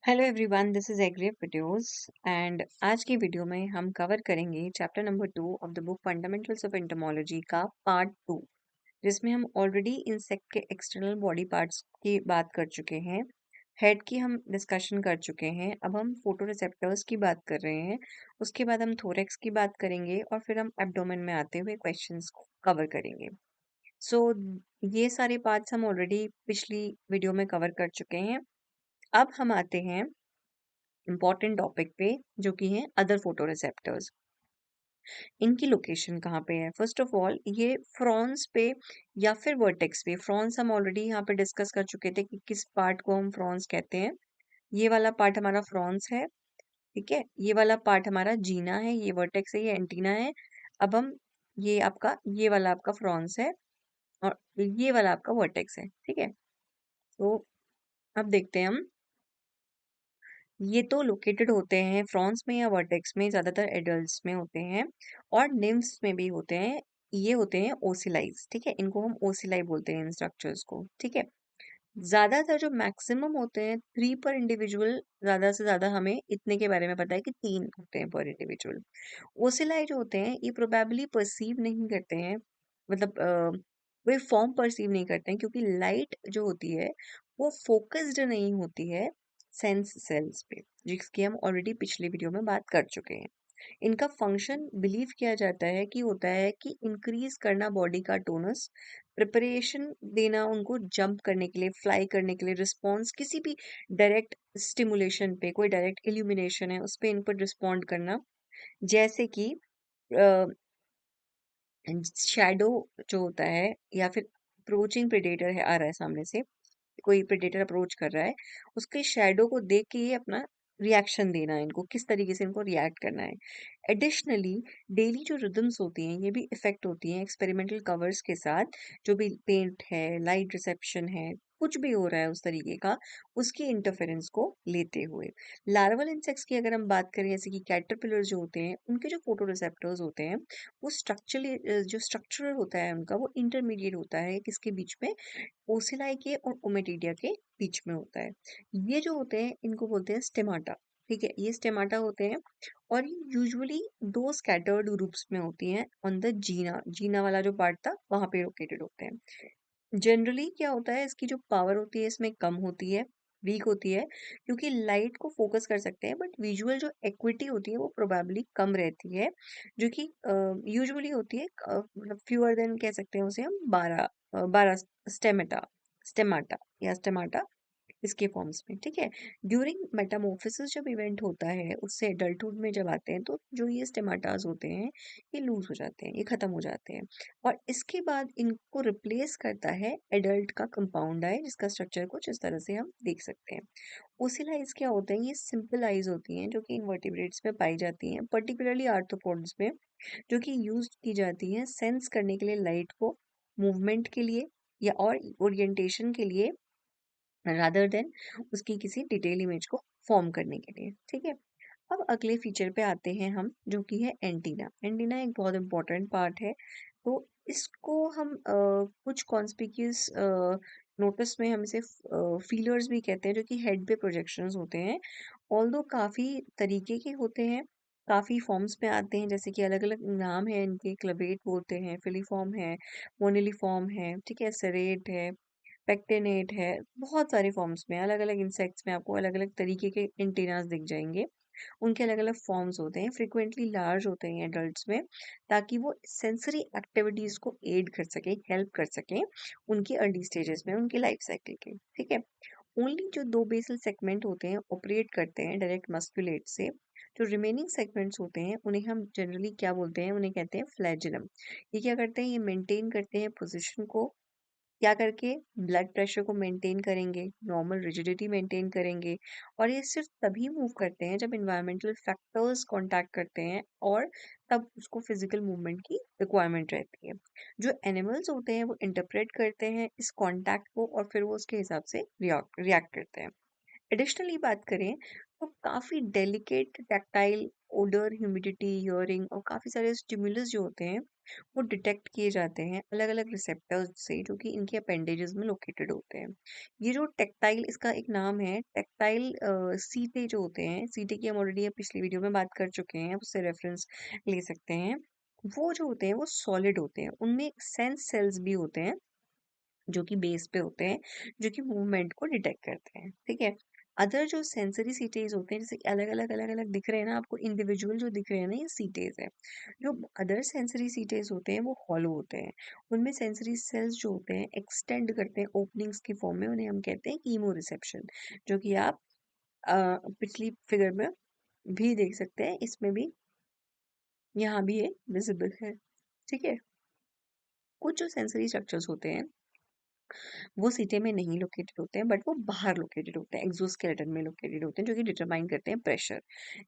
Hello everyone, this is agri videos and आज की video में हम कवर करेंगे chapter number 2 of the book fundamentals of entomology का पार्ट 2, जिसमें हम ऑलरेडी इंसेक्ट के एक्सटर्नल बॉडी पार्ट्स की बात कर चुके हैं। हेड की हम डिस्कशन कर चुके हैं। अब हम फोटोरिसेप्टर्स की बात कर रहे हैं। उसके बाद हम थोरेक्स की बात करेंगे और फिर हम एब्डोमेन में आते हुए क्वेश्चंस को कवर करेंगे। सो ये सारे पार्ट्स हम ऑलरेडी पिछली वीडियो में कवर कर चुके हैं। अब हम आते हैं इम्पॉर्टेंट टॉपिक पे, जो कि है अदर फोटोरिसेप्टर्स। इनकी लोकेशन कहाँ पे है? फर्स्ट ऑफ ऑल ये फ्रॉन्स पे या फिर वर्टेक्स पे। फ्रॉन्स हम ऑलरेडी यहाँ पे डिस्कस कर चुके थे कि किस पार्ट को हम फ्रॉन्स कहते हैं। ये वाला पार्ट हमारा फ्रॉन्स है, ठीक है। ये वाला पार्ट हमारा जीना है, ये वर्टेक्स है, ये एंटीना है। अब हम ये वाला आपका फ्रॉन्स है और ये वाला आपका वर्टेक्स है, ठीक है। तो अब देखते हैं हम, ये तो लोकेटेड होते हैं फ्रॉन्स में या वर्टेक्स में, ज्यादातर एडल्ट्स में होते हैं और निम्फ्स में भी होते हैं। ये होते हैं ओसिलाइज, ठीक है। इनको हम ओसिलाई बोलते हैं इन स्ट्रक्चर्स को, ठीक है। ज्यादातर जो मैक्सिमम होते हैं 3 पर इंडिविजुअल, ज्यादा से ज्यादा हमें इतने के बारे में पता है कि 3 होते हैं पर इंडिविजुअल। ओसिलाई जो होते हैं ये प्रोबेबली परसीव नहीं करते हैं, मतलब वे फॉर्म परसीव नहीं करते हैं, क्योंकि लाइट जो होती है वो फोकस्ड नहीं होती है सेंस सेल्स पे, जिसकी हम ऑलरेडी पिछले वीडियो में बात कर चुके हैं। इनका फंक्शन बिलीव किया जाता है कि होता है कि इंक्रीज करना बॉडी का टोनस, प्रिपरेशन देना उनको जंप करने के लिए, फ्लाई करने के लिए, रिस्पॉन्स किसी भी डायरेक्ट स्टिमुलेशन पे, कोई डायरेक्ट इल्यूमिनेशन है उस पे इन पर रिस्पॉन्ड करना। जैसे कि शैडो जो होता है, या फिर अप्रोचिंग प्रेडेटर है, आ रहा है सामने से, कोई प्रेडेटर अप्रोच कर रहा है, उसके शैडो को देख के ये अपना रिएक्शन देना है, इनको किस तरीके से इनको रिएक्ट करना है। एडिशनली डेली जो रिदम्स होती हैं ये भी इफेक्ट होती हैं एक्सपेरिमेंटल कवर्स के साथ। जो भी पेंट है, लाइट रिसेप्शन है, कुछ भी हो रहा है उस तरीके का, उसकी इंटरफेरेंस को लेते हुए। लार्वल इंसेक्ट्स की अगर हम बात करें, जैसे कि कैटरपिलर जो होते हैं, उनके जो फोटो रिसेप्टर्स होते हैं वो स्ट्रक्चरली, जो स्ट्रक्चरल होता है उनका, वो इंटरमीडिएट होता है किसके बीच में? ओसिलाई के और ओमेटिडिया के बीच में होता है। ये जो होते हैं इनको बोलते हैं स्टेमाटा, ठीक है। ये स्टेमाटा होते हैं और ये यूजुअली 2 स्कैटर्ड ग्रुप्स में होती हैं ऑन द जीना। जीना वाला जो पार्ट था वहां पे लोकेटेड होते हैं। जनरली क्या होता है, इसकी जो पावर होती है इसमें कम होती है, वीक होती है, क्योंकि लाइट को फोकस कर सकते हैं, बट विजुअल जो एक्विटी होती है वो प्रोबेबली कम रहती है, जो कि यूजुअली होती है मतलब फ्यूअर देन, कह सकते हैं उसे हम 12 स्टेमेटा, स्टेमाटा या स्टेमाटा, इसके फॉर्म्स में, ठीक है। ड्यूरिंग मेटामॉर्फोसिस जब इवेंट होता है, उससे एडल्टहुड में जब आते हैं, तो जो ये स्टेमाटास होते हैं ये लूज हो जाते हैं, ये खत्म हो जाते हैं। और इसके बाद इनको रिप्लेस करता है एडल्ट का कंपाउंड आई, जिसका स्ट्रक्चर कुछ इस तरह से हम देख सकते हैं। ओसिलाइज क्या होते हैं? ये सिंपल आइज होती हैं जो कि इनवर्टिब्रेट्स में पाई जाती हैं, पर्टिकुलरली आर्थ्रोपोड्स में, जो कि यूज की जाती हैं सेंस करने के लिए लाइट को, मूवमेंट के लिए या और ओरिएंटेशन के लिए, रादर देन उसकी किसी डिटेल इमेज को फॉर्म करने के लिए, ठीक है। अब अगले फीचर पे आते हैं हम, जो कि है एंटीना। एंटीना एक बहुत इंपॉर्टेंट पार्ट है। तो इसको हम कुछ कॉन्स्पिक्यूअस नोटिस में हम इसे फीलर्स भी कहते हैं, जो कि हेड पे प्रोजेक्शंस होते हैं। ऑल्दो काफी तरीके के होते हैं, काफी फॉर्म्स में आते हैं, जैसे कि अलग अलग नाम है इनके, क्लवेट बोलते हैं, फिलीफॉर्म है, मोनिलीफॉर्म है, ठीक है, सेरेट है, पेक्टेनेट है। बहुत सारे फॉर्म्स में, अलग अलग इंसेक्ट्स में आपको अलग अलग तरीके के एंटीनास दिख जाएंगे। उनके अलग अलग फॉर्म्स होते हैं, फ्रिक्वेंटली लार्ज होते हैं एडल्ट्स में, ताकि वो सेंसरी एक्टिविटीज को एड कर सके, हेल्प कर सके उनकी अर्ली स्टेजेस में, उनकी लाइफ साइकिल के, ठीक है। ओनली जो 2 बेसल सेगमेंट होते हैं ऑपरेट करते हैं डायरेक्ट मस्कुलेट से। जो रिमेनिंग सेगमेंट्स होते हैं उन्हें हम जनरली क्या बोलते हैं? उन्हें कहते हैं फ्लैजिलम। ये क्या करते हैं? ये मेंटेन करते हैं पोजीशन को, क्या करके? ब्लड प्रेशर को मेंटेन करेंगे, नॉर्मल रिजिडिटी मेंटेन करेंगे। और ये सिर्फ तभी मूव करते हैं जब इन्वायरमेंटल फैक्टर्स कांटेक्ट करते हैं, और तब उसको फिजिकल मूवमेंट की रिक्वायरमेंट रहती है। जो एनिमल्स होते हैं वो इंटरप्रेट करते हैं इस कांटेक्ट को, और फिर वो उसके हिसाब से रिएक्ट करते हैं। एडिशनली बात करें तो काफ़ी delicate tactile odour, humidity, hearing और काफ़ी सारे स्टिमुलस जो होते हैं, वो डिटेक्ट किए जाते हैं अलग-अलग रिसेप्टर्स से जो कि इनके अपेंडेजेस में लोकेटेड होते हैं। ये जो टैक्टाइल इसका एक नाम है टैक्टाइल सीटे जो होते हैं, सीटे की हम ऑलरेडी पिछली वीडियो में बात कर चुके हैं, आप उससे रेफरेंस ले सकते हैं। वो जो होते हैं वो सॉलिड होते हैं, उनमें सेंस सेल्स भी होते हैं जो कि बेस पे होते हैं, जो कि मूवमेंट को डिटेक्ट करते हैं, ठीक है? अदर जो सेंसरी सीटेज होते हैं, जैसे कि अलग-अलग दिख रहे हैं ना आपको इंडिविजुअल जो दिख रहे हैं ना ये सीटेज है। जो अदर सेंसरी सीटेज होते हैं वो हॉलो होते हैं। उनमें सेंसरी सेल्स जो होते हैं एक्सटेंड करते हैं ओपनिंग्स की फॉर्म में, उन्हें हम कहते हैं कीमो रिसेप्शन, जो कि आप पिछली फिगर में भी देख सकते हैं, इसमें भी यहाँ भी ये विजिबल है, ठीक है? कुछ जो सेंसरी स्ट्रक्चर्स होते हैं वो सीटे में नहीं लोकेटेड होते हैं बट वो बाहर लोकेटेड होते हैं, एक्सोस्केलेटन में लोकेटेड होते हैं, जो कि डिटरमाइन करते हैं प्रेशर।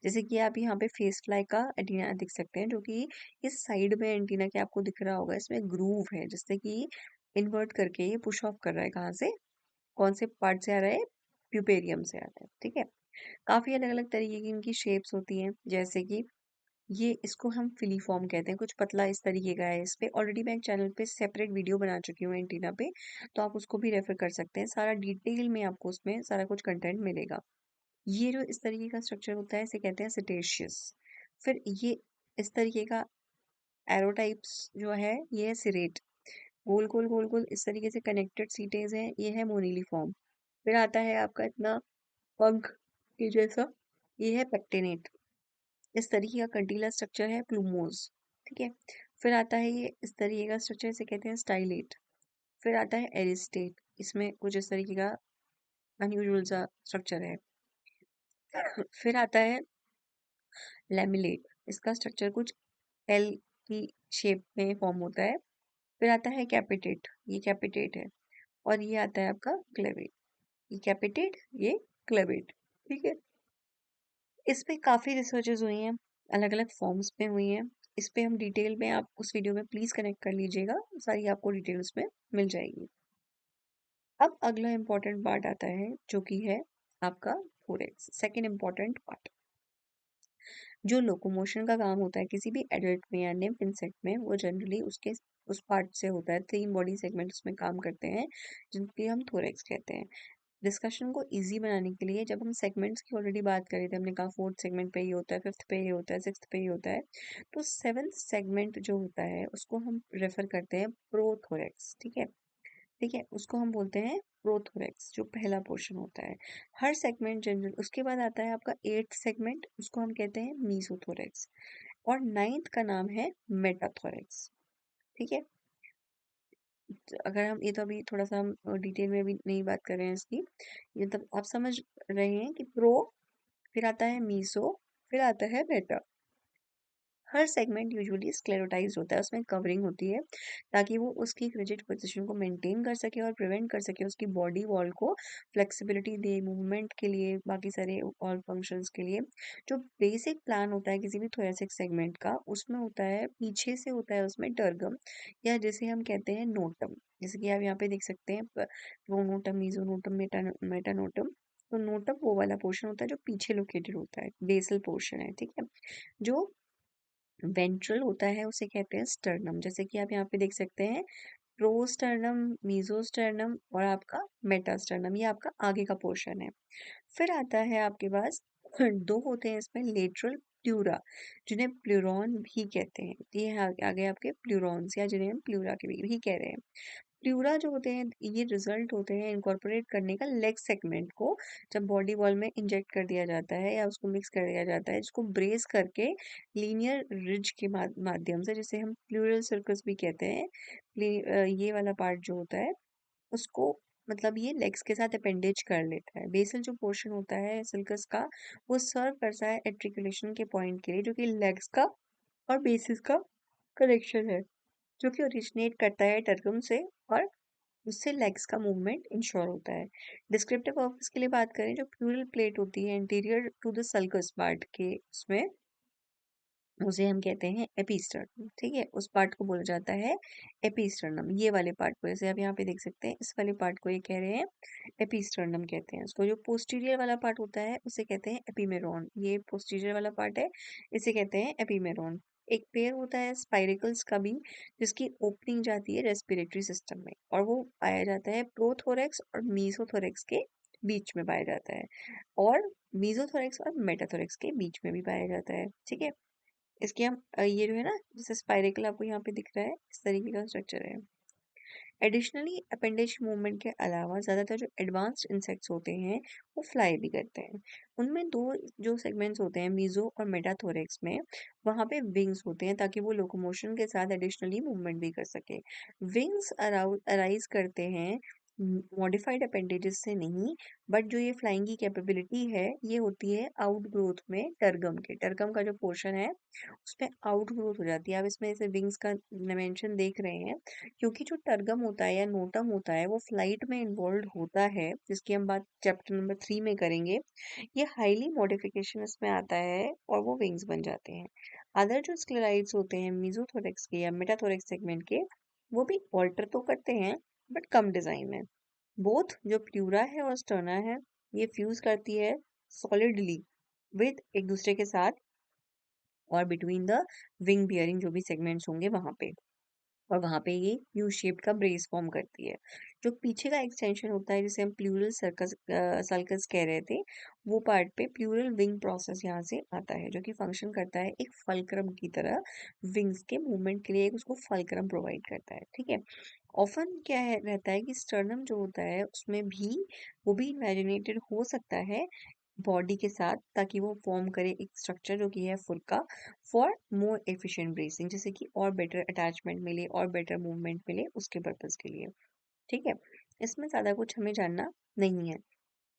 जैसे कि आप यहाँ पे फेस फ्लाई का एंटीना देख सकते हैं, जो कि इस साइड में एंटीना के आपको दिख रहा होगा, इसमें ग्रूव है जिससे कि इन्वर्ट करके ये पुश ऑफ कर रहा है, कहाँ से, कौन से पार्ट से आ रहा है, प्यूपेरियम से आ रहा है, ठीक है? काफी अलग अलग तरीके की इनकी शेप्स होती हैं, जैसे कि ये इसको हम फिलीफॉर्म कहते हैं, कुछ पतला इस तरीके का है। इस पे ऑलरेडी मैं एक चैनल पे सेपरेट वीडियो बना चुकी हूँ एंटीना पे, तो आप उसको भी रेफर कर सकते हैं, सारा डिटेल में आपको उसमें सारा कुछ कंटेंट मिलेगा। ये जो इस तरीके का स्ट्रक्चर होता है इसे कहते हैं सिटेशियस। फिर ये इस तरीके का एरोटाइप्स जो है ये है सिरेट, गोल गोल गोल गोल इस तरीके से कनेक्टेड सीटेज हैं, ये है मोनिलीफॉर्म। फिर आता है आपका इतना पंख के जैसा, ये है पेक्टिनेट। इस तरीके का कंटीला स्ट्रक्चर है प्लूमोस, ठीक है? फिर आता है ये इस तरीके का स्ट्रक्चर, इसे कहते हैं स्टाइलेट। फिर आता है एरिस्टेट, इसमें कुछ इस तरीके का अनयूजुअल सा स्ट्रक्चर है। फिर आता है लैमिलेट, इसका स्ट्रक्चर कुछ एल की शेप में फॉर्म होता है। फिर आता है कैपिटेट, ये कैपिटेट है। और ये आता है आपका क्लेवेट, ये कैपिटेट, ये क्लेवेट, ठीक है? इस पे काफ़ी रिसर्चेज़ हुई हैं, अलग-अलग फॉर्म्स में हुई हैं। इस पे हम डिटेल में आप उस वीडियो में प्लीज़ कनेक्ट कर लीजिएगा, सारी आपको डिटेल उसमें मिल जाएगी। अब अगला इम्पोर्टेंट पार्ट आता है, जो कि है आपका थोरेक्स, सेकंड इम्पोर्टेंट पार्ट। जो लोकोमोशन का काम होता है किसी भी एडल्ट में या निम्फ इंसेक्ट में, वो जनरली उसके उस पार्ट से होता है, 3 बॉडी सेगमेंट उसमें काम करते हैं, जिनके हम थोरेक्स कहते हैं। डिस्कशन को इजी बनाने के लिए जब हम सेगमेंट्स की ऑलरेडी बात कर रहे थे, हमने कहा फोर्थ सेगमेंट पे ये होता है, फिफ्थ पे ये होता है, सिक्स्थ पे ये होता है, तो सेवेंथ सेगमेंट जो होता है उसको हम रेफर करते हैं प्रोथोरेक्स, ठीक है? ठीक है, उसको हम बोलते हैं प्रोथोरेक्स, जो पहला पोर्शन होता है। हर सेगमेंट जनरल, उसके बाद आता है आपका एट्थ सेगमेंट, उसको हम कहते हैं मीसोथोरेक्स, और नाइन्थ का नाम है मेटाथोरेक्स, ठीक है? अगर हम ये तो अभी थोड़ा सा हम डिटेल में भी नहीं बात कर रहे हैं इसकी, ये तब आप समझ रहे हैं कि प्रो, फिर आता है मीसो, फिर आता है मेटा। हर सेगमेंट यूजुअली स्क्लेरोटाइज्ड होता है, उसमें कवरिंग होती है ताकि वो उसकी एक रिजिड पोजीशन को मेंटेन कर सके और प्रिवेंट कर सके उसकी बॉडी वॉल को फ्लेक्सिबिलिटी दे मूवमेंट के लिए, बाकी सारे और फंक्शंस के लिए। जो बेसिक प्लान होता है किसी भी थोरेसिक सेगमेंट का, उसमें होता है पीछे से होता है उसमें टर्गम, या जिसे हम कहते हैं नोटम, जैसे कि आप यहाँ पे देख सकते हैं प्रोनोटम, मीजोनोटम, मेटानोटम। तो नोटम वो वाला पोर्शन होता है जो पीछे लोकेटेड होता है, बेसल पोर्शन है, ठीक है? जो वेंट्रल होता है उसे कहते हैं स्टर्नम, जैसे कि आप यहाँ पे देख सकते हैं प्रोस्टर्नम, मीजोस्टर्नम और आपका मेटास्टर्नम, ये आपका आगे का पोर्शन है। फिर आता है आपके पास दो होते हैं इसमें लेटरल प्लूरा, जिन्हें प्लूरॉन भी कहते हैं, ये है आगे आपके प्लूरॉन्स, या जिन्हें हम प्लूरा के भी कह रहे हैं। प्लूरा जो होते हैं ये रिजल्ट होते हैं इनकॉर्पोरेट करने का लेग सेगमेंट को, जब बॉडी वॉल में इंजेक्ट कर दिया जाता है या उसको मिक्स कर दिया जाता है, जिसको ब्रेस करके लीनियर रिज के माध्यम से, जिसे हम प्लूरल सर्कस भी कहते हैं, ये वाला पार्ट जो होता है उसको, मतलब ये लेग्स के साथ अपेंडेज कर लेता है। बेसल जो पोर्शन होता है सिल्कस का, वो सर्व करता है एट्रिकुलेशन के पॉइंट के लिए, जो कि लेग्स का और बेसिस का कनेक्शन है, जो कि ओरिजिनेट करता है टर्गम से, और उससे लेग्स का मूवमेंट इंश्योर होता है। डिस्क्रिप्टिव पर्पस के लिए बात करें, जो प्लूरल प्लेट होती है interior to the sulcus part के, उसमें उसे हम कहते हैं एपिस्टर्नम। ठीक है, उस पार्ट को बोला जाता है एपिस्टर्नम। ये वाले पार्ट को, जैसे आप यहाँ पे देख सकते हैं, इस वाले पार्ट को ये कह रहे हैं एपिस्टर्नम कहते हैं उसको। जो पोस्टीरियर वाला पार्ट होता है उसे कहते हैं एपिमेरोन। ये पोस्टीरियर वाला पार्ट है, इसे कहते हैं एपिमेरोन। एक पेयर होता है स्पाइरिकल्स का भी, जिसकी ओपनिंग जाती है रेस्पिरेटरी सिस्टम में, और वो पाया जाता है प्रोथोरेक्स और मीसोथोरेक्स के बीच में पाया जाता है, और मीजोथोरेक्स और मेटाथोरेक्स के बीच में भी पाया जाता है। ठीक है, इसके हम ये जो है ना, जैसे स्पाइरेकल आपको यहाँ पे दिख रहा है, इस तरीके का स्ट्रक्चर है। एडिशनली अपेंडेज मूवमेंट के अलावा ज़्यादातर जो एडवांस्ड इंसेक्ट्स होते हैं वो फ्लाई भी करते हैं। उनमें दो जो सेगमेंट्स होते हैं मीजो और मेटाथोरेक्स में, वहाँ पे विंग्स होते हैं ताकि वो लोकोमोशन के साथ एडिशनली मूवमेंट भी कर सके। विंग्स अराइज करते हैं मॉडिफाइड अपेंडेजेस से नहीं, बट जो ये फ्लाइंग की कैपेबिलिटी है ये होती है आउट ग्रोथ में टर्गम के। टर्गम का जो पोर्शन है उसमें आउट ग्रोथ हो जाती है। आप इसमें ऐसे विंग्स का डायमेंशन देख रहे हैं, क्योंकि जो टर्गम होता है या नोटम होता है वो फ्लाइट में इन्वॉल्व होता है, जिसकी हम बात चैप्टर नंबर 3 में करेंगे। ये हाईली मॉडिफिकेशन इसमें आता है और वो विंग्स बन जाते हैं। अदर जो स्क्लेराइड्स होते हैं मीजोथोरेक्स के या मेटाथोरेक्स सेगमेंट के, वो भी ऑल्टर तो करते हैं बट कम डिजाइन में। बोथ जो प्लूरा है और स्टर्ना है, ये फ्यूज करती है सॉलिडली विद एक दूसरे के साथ, और बिटवीन द विंग बियरिंग जो भी सेगमेंट्स होंगे वहां पे, और वहां पे ये यू शेप का ब्रेस फॉर्म करती है। जो पीछे का एक्सटेंशन होता है जिसे हम प्लूरल सर्कस सल्कस कह रहे थे, वो पार्ट पे प्लूरल विंग प्रोसेस यहाँ से आता है, जो कि फंक्शन करता है एक फलक्रम की तरह। विंग्स के मूवमेंट के लिए एक उसको फलक्रम प्रोवाइड करता है। ठीक है, ऑफन क्या है रहता है कि स्टर्नम जो होता है उसमें भी वो भी इमेजिनेटेड हो सकता है बॉडी के साथ, ताकि वो फॉर्म करे एक स्ट्रक्चर जो कि है फुल का, फॉर मोर एफिशिएंट ब्रेसिंग, जैसे कि और बेटर अटैचमेंट मिले और बेटर मूवमेंट मिले उसके पर्पज के लिए। ठीक है, इसमें ज़्यादा कुछ हमें जानना नहीं है।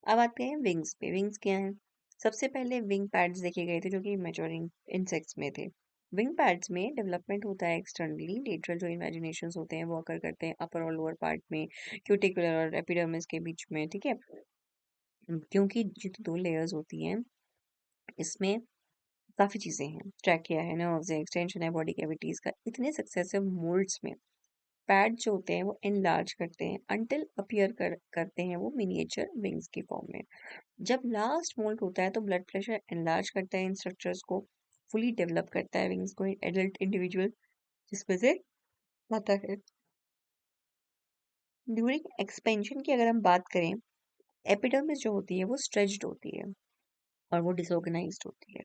अब आते हैं विंग्स पे। विंग्स क्या हैं? सबसे पहले विंग पैड्स देखे गए थे जो कि मैच्योरिंग इंसेक्ट्स में थे। विंग पैड्स में डेवलपमेंट होता है एक्सटर्नली, लेटरल जो इमेजिनेशंस होते हैं वो अकर करते हैं अपर और लोअर पार्ट में, क्यूटिकुलर और एपिडर्मिस के बीच में। ठीक है, क्योंकि ये तो दो लेयर्स होती हैं, इसमें काफ़ी चीज़ें हैं। ट्रैकिया है, नर्व्स है, एक्सटेंशन है बॉडी कैविटीज़ का। इतने सक्सेसिव मोल्ड्स में पैड जो होते हैं वो एनलार्ज करते हैं अंटिल अपीयर करते हैं वो मिनिएचर विंग्स की फॉर्म में। जब लास्ट मोल्ड होता है तो ब्लड प्रेशर एनलार्ज करता है इन स्ट्रक्चर्स को, फुली डेवलप करता है विंग्स को एडल्ट इंडिविजुअल, जिसमें से आता है। ड्यूरिंग एक्सपेंशन की अगर हम बात करें, एपिडर्मिस जो होती है वो स्ट्रेच्ड होती है और वो डिसऑर्गेनाइज्ड होती है।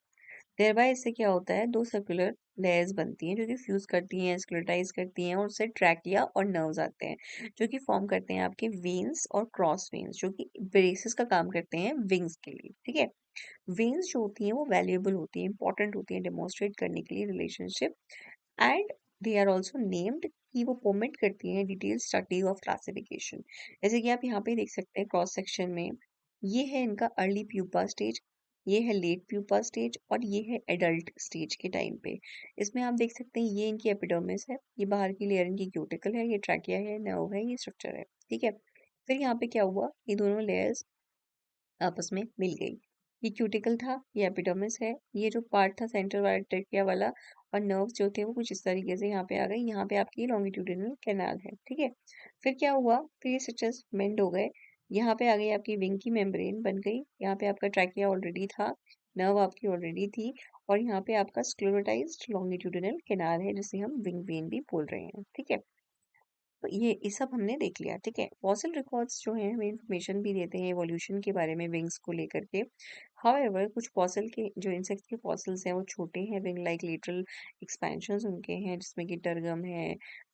देयरबाय इससे क्या होता है, दो सर्कुलर लेयर्स बनती हैं जो कि फ्यूज करती हैं, स्क्लेरोटाइज करती हैं, और उससे ट्रैकिया और नर्व्स आते हैं जो कि फॉर्म करते हैं आपके वेन्स और क्रॉस वेन्स, जो कि ब्रेसेस का काम करते हैं विंग्स के लिए। ठीक है, वेन्स जो होती हैं वो वैल्यूएबल होती हैं, इंपॉर्टेंट होती हैं डेमोन्स्ट्रेट करने के लिए relationship, and they are also named, कि वो परमिट करती हैं डिटेल स्टडी ऑफ क्लासिफिकेशन। जैसे कि आप यहाँ पे देख सकते हैं क्रॉस सेक्शन में, ये है इनका अर्ली प्यूपा स्टेज, ये है लेट प्यूपा स्टेज, और ये है एडल्ट स्टेज के टाइम पे। इसमें आप देख सकते हैं ये इनकी एपिडर्मिस है, ये बाहर की लेयर इनकी क्यूटिकल है, ये ट्रैकिया है, नर्व है, ये स्ट्रक्चर है। ठीक है, फिर यहाँ पे क्या हुआ, ये दोनों लेयर्स आपस में मिल गई। ये क्यूटिकल था, ये एपिडर्मिस है, ये जो पार्ट था सेंट्रल वाला ट्रेकिया वाला, और नर्व्स जो थे वो कुछ इस तरीके से यहाँ पे आ गए। यहाँ पे आपकी लॉन्गिट्यूडिनल कैनाल है। ठीक है, फिर क्या हुआ, फिर ये स्ट्रक्चर्स मेंड हो गए। यहाँ पे आ गई आपकी विंग की मेम्ब्रेन बन गई, यहाँ पे आपका ट्रैकिया ऑलरेडी था, नर्व आपकी ऑलरेडी थी, और यहाँ पे आपका स्क्लेरोटाइज्ड लॉन्गिट्यूडिनल कैनाल है जिसे हम विंग वेन भी बोल रहे हैं। ठीक है, तो ये सब हमने देख लिया। ठीक है, फॉसिल रिकॉर्ड्स जो हैं हमें इंफॉर्मेशन भी देते हैं एवोल्यूशन के बारे में विंग्स को लेकर के। हाउएवर कुछ फॉसिल के जो इंसेक्ट के फॉसिल्स हैं वो छोटे हैं, विंग लाइक लेटरल एक्सपेंशंस उनके हैं, जिसमें कि टर्गम है,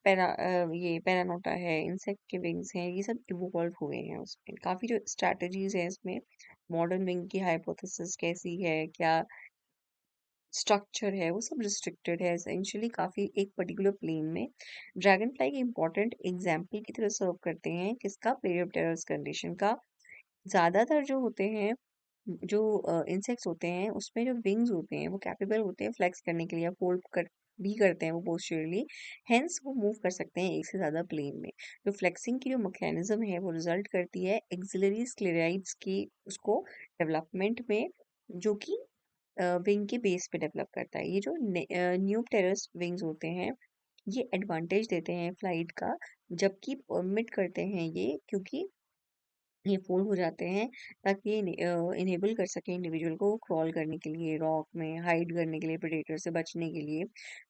ये पैरानोटा है, इंसेक्ट के विंग्स हैं, ये सब इवॉल्व हुए हैं उसमें। काफ़ी जो स्ट्रैटेजीज हैं इसमें, मॉडर्न विंग की हाइपोथेसिस कैसी है, क्या स्ट्रक्चर है, वो सब रिस्ट्रिक्टेड है एसेंशियली काफ़ी एक पर्टिकुलर प्लेन में। ड्रैगन फ्लाई एक इंपॉर्टेंट एग्जाम्पल की तरह सर्व करते हैं किसका, पीरियड टेरर्स कंडीशन का। ज़्यादातर जो होते हैं, जो इंसेक्ट्स होते हैं उसमें जो विंग्स होते हैं वो कैपेबल होते हैं फ्लेक्स करने के लिए, फोल्ड कर भी करते हैं वो पोस्चरली, हेंस वो मूव कर सकते हैं एक से ज़्यादा प्लेन में। जो फ्लेक्सिंग की जो मैकेनिज्म है वो रिजल्ट करती है एक्सिलरी स्क्लेराइड्स की उसको डेवलपमेंट में, जो कि विंग के बेस पे डेवलप करता है। ये जो न्यूपटेरस विंग्स होते हैं, ये एडवांटेज देते हैं फ्लाइट का, जबकि परमिट करते हैं ये, क्योंकि ये फोल्ड हो जाते हैं ताकि ये इनेबल कर सके इंडिविजुअल को क्रॉल करने के लिए, रॉक में हाइड करने के लिए, प्रेडेटर से बचने के लिए।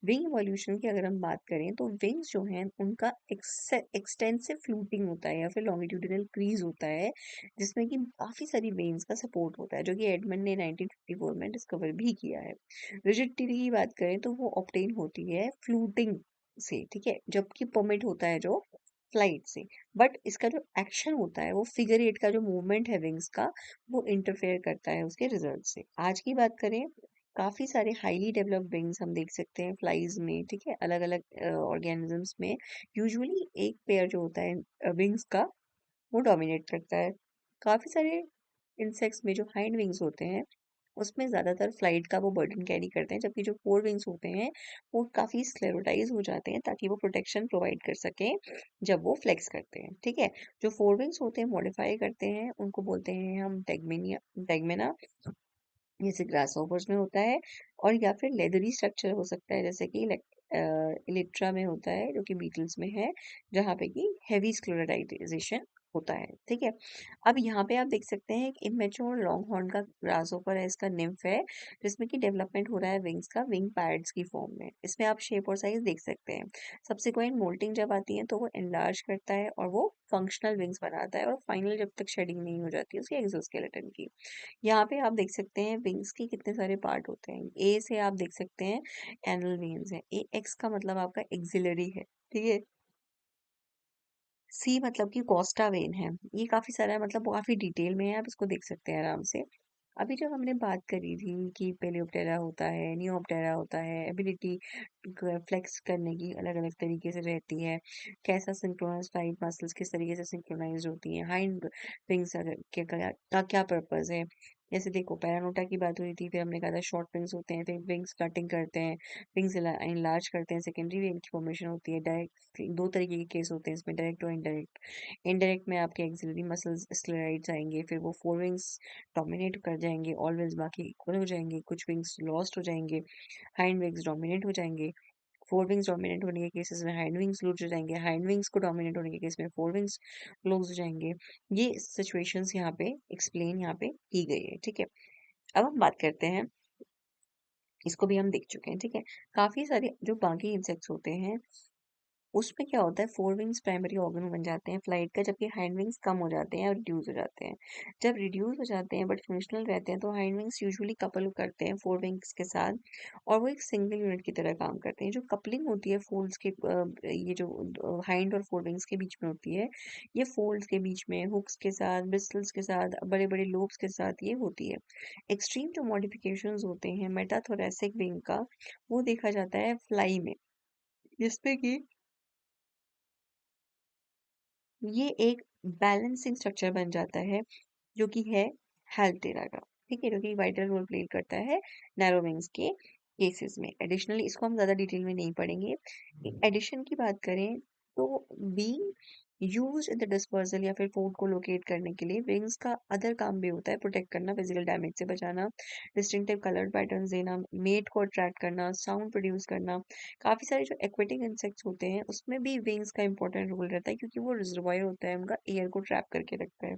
विंग इवोल्यूशन की अगर हम बात करें तो विंग्स जो हैं उनका एक्सटेंसिव फ्लूटिंग होता है या फिर लॉन्गिट्यूडिनल क्रीज होता है, जिसमें कि काफी सारी वेन्स का सपोर्ट होता है, जो कि एडमंड ने 1954 में डिस्कवर भी किया है। रिजिडिटी की बात करें तो वो ऑब्टेन होती है फ्लूटिंग से, ठीक है, जबकि परमिट होता है जो फ्लाइट से। बट इसका जो एक्शन होता है, वो फिगर एट का जो मूवमेंट है विंग्स का, वो इंटरफेयर करता है उसके रिजल्ट से। आज की बात करें, काफी सारे हाईली डेवलप्ड विंग्स हम देख सकते हैं फ्लाइज में, ठीक है, अलग अलग ऑर्गेनिजम्स में। यूजुअली एक पेयर जो होता है विंग्स का, वो डोमिनेट करता है। काफी सारे इंसेक्ट्स में जो हाइंड विंग्स होते हैं, उसमें ज्यादातर फ्लाइट का वो बर्डन कैरी करते हैं, जबकि जो फोर विंग्स होते हैं वो काफी स्क्लेरोटाइज हो जाते हैं ताकि वो प्रोटेक्शन प्रोवाइड कर सकें जब वो फ्लेक्स करते हैं, ठीक है। जो फोर विंग्स होते हैं मॉडिफाई करते हैं, उनको बोलते हैं हम टेगमेना, जैसे ग्रास होपर्स में होता है, और या फिर लेदरी स्ट्रक्चर हो सकता है, जैसे कि इलेक्ट्रा में होता है, जो कि बीटल्स में है, जहाँ पे कि हेवी स्क्लेरोटाइजेशन होता है, ठीक है। अब यहाँ पे आप देख सकते हैं कि इमेच्योर लॉन्ग हॉर्न का ग्रास होपर है, इसका निम्फ है, जिसमें कि डेवलपमेंट हो रहा है विंग्स का, विंग पैड्स की फॉर्म में। इसमें आप शेप और साइज देख सकते हैं। सब्सिक्वेंट मोल्टिंग जब आती है तो वो एनलार्ज करता है और वो फंक्शनल विंग्स बनाता है, और फाइनल जब तक शेडिंग नहीं हो जाती उसकी एक्सोस्केलेटन की। यहाँ पे आप देख सकते हैं विंग्स के कितने सारे पार्ट होते हैं। ए से आप देख सकते हैं एनल वेन्स है, ए एक्स का मतलब आपका एक्सिलरी है, ठीक है। सी मतलब कि कोस्टा वेन है। ये काफी सारा है, मतलब काफी डिटेल में है, आप इसको देख सकते हैं आराम से। अभी जब हमने बात करी थी कि पेलियोप्टेरा होता है, नियोप्टेरा होता है, एबिलिटी फ्लेक्स करने की अलग अलग तरीके से रहती है, कैसा सिंक्रोनाइज फाइव मसल्स किस तरीके से सिंक्रोनाइज होती हैं, हाइंड विंग्स के का क्या पर्पस है। जैसे देखो, पैरानोटा की बात हुई थी, फिर हमने कहा था शॉर्ट विंग्स होते हैं, फिर विंग्स कटिंग करते हैं, विंग्स इनलार्ज करते हैं, सेकेंडरी विंग की फॉर्मेशन होती है। डायरेक्ट दो तरीके के केस होते हैं इसमें, डायरेक्ट और इनडायरेक्ट। इनडायरेक्ट में आपके एक्सिलरी मसल्स स्क्लेराइड्स आएंगे, फिर वो फोर विंग्स डोमिनेट कर जाएंगे, ऑल विंग्स बाकी इक्वल हो जाएंगे, कुछ विंग्स लॉस्ट हो जाएंगे, हाइंड विंग्स डोमिनेट हो जाएंगे। फोर विंग्स डोमिनेट होने के केसेस में हाइंड विंग्स लूज हो जाएंगे, हाइंड विंग्स को डोमिनेट होने के केस में फोर विंग्स लूज हो जाएंगे। ये सिचुएशंस यहाँ पे एक्सप्लेन यहाँ पे की गई है, ठीक है। अब हम बात करते हैं, इसको भी हम देख चुके हैं, ठीक है। काफी सारे जो बाकी इंसेक्ट्स होते हैं, उसमें क्या होता है, फोर विंग्स प्राइमरी ऑर्गन बन जाते हैं फ्लाइट का, जबकि हाइंड विंग्स कम हो जाते हैं और रिड्यूस हो जाते हैं। जब रिड्यूस हो जाते हैं बट फंक्शनल रहते हैं, तो हाइंड विंग्स यूजुअली कपल करते हैं फोर विंग्स के साथ, और वो एक सिंगल यूनिट की तरह काम करते हैं। जो कपलिंग होती है फोल्ड्स के, ये जो हाइंड और फोर विंग्स के बीच में होती है, ये फोल्ड्स के बीच में हुक्स के साथ, ब्रिस्टल्स के साथ, बड़े बड़े लोब्स के साथ ये होती है। एक्सट्रीम जो मॉडिफिकेशंस होते हैं मेटाथोरेसिक विंग का, वो देखा जाता है फ्लाई में, जिसपे कि ये एक बैलेंसिंग स्ट्रक्चर बन जाता है, जो कि है हेल्टेरा का, ठीक है, जो कि वाइटल रोल प्ले करता है नैरो विंग्स के केसेस में। एडिशनली इसको हम ज्यादा डिटेल में नहीं पढ़ेंगे। एडिशन की बात करें तो being use in the dispersal या फिर फूड को लोकेट करने के लिए, विंग्स का अदर काम भी होता है प्रोटेक्ट करना, फिजिकल डैमेज से बचाना, डिस्टिंक्टिव कलर पैटर्न्स देना, मेट को अट्रैक्ट करना, साउंड प्रोड्यूस करना। काफी सारे जो एक्वेटिक इंसेक्ट्स होते हैं उसमें भी विंग्स का इंपॉर्टेंट रोल रहता है, क्योंकि वो रिजर्वायर होता है उनका, एयर को ट्रैप करके रखता है।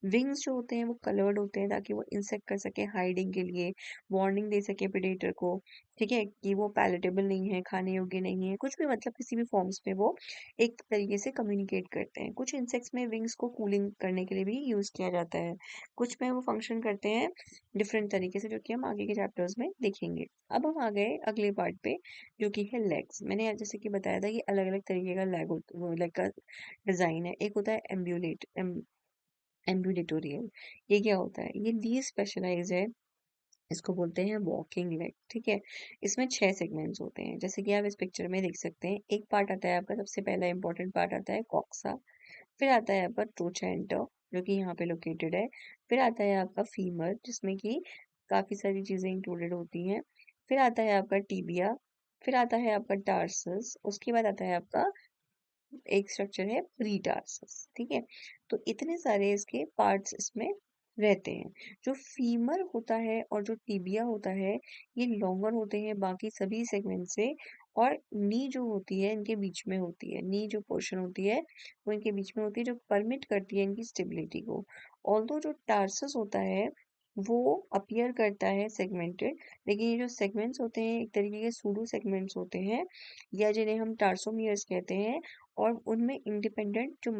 विंग्स जो होते हैं वो कलर्ड होते हैं ताकि वो इंसेक्ट कर सके हाइडिंग के लिए, वार्निंग दे सके प्रेडेटर को, ठीक है, कि वो पैलेटेबल नहीं है, खाने योग्य नहीं है, कुछ भी, मतलब किसी भी फॉर्म्स में वो एक तरीके से कम्युनिकेट करते हैं। कुछ इंसेक्ट्स में विंग्स को कूलिंग करने के लिए भी यूज किया जाता है, कुछ में वो फंक्शन करते हैं डिफरेंट तरीके से, जो कि हम आगे के चैप्टर्स में देखेंगे। अब हम आ गए अगले पार्ट पे, जो कि है लेग्स। मैंने जैसे कि बताया था कि अलग अलग तरीके का लेग का डिजाइन है। एक होता है एम्ब्यूलेटोरियल। ये क्या होता है, ये ली स्पेशलाइज है, इसको बोलते हैं वॉकिंग लेग, ठीक है। इसमें 6 सेगमेंट्स होते हैं, जैसे कि आप इस पिक्चर में देख सकते हैं। एक पार्ट आता है आपका, सबसे पहला इंपॉर्टेंट पार्ट आता है कॉक्सा, फिर आता है आपका ट्रोचेंटर, जो कि यहाँ पे लोकेटेड है, फिर आता है आपका फीमर, जिसमें कि काफी सारी चीजें इंक्लूडेड होती हैं, फिर आता है आपका टीबिया, फिर आता है आपका टार्सस, उसके बाद आता है आपका एक स्ट्रक्चर है प्री टार्सस, ठीक है। तो इतने सारे इसके पार्ट्स इसमें रहते हैं। जो फीमर होता है और जो टिबिया होता है ये लॉन्गर होते हैं बाकी सभी सेगमेंट से, और नी जो होती है इनके बीच में होती है। नी जो पोर्शन होती है वो इनके बीच में होती है, जो परमिट करती है इनकी स्टेबिलिटी को। ऑल्दो जो टार्सस होता है वो अपीयर करता है सेगमेंटेड, लेकिन ये जो सेगमेंट्स होते हैं एक तरीके के सूडो सेगमेंट्स होते हैं, या जिन्हें हम टार्सोमियर्स कहते हैं, और उनमें इंडिपेंडेंट जो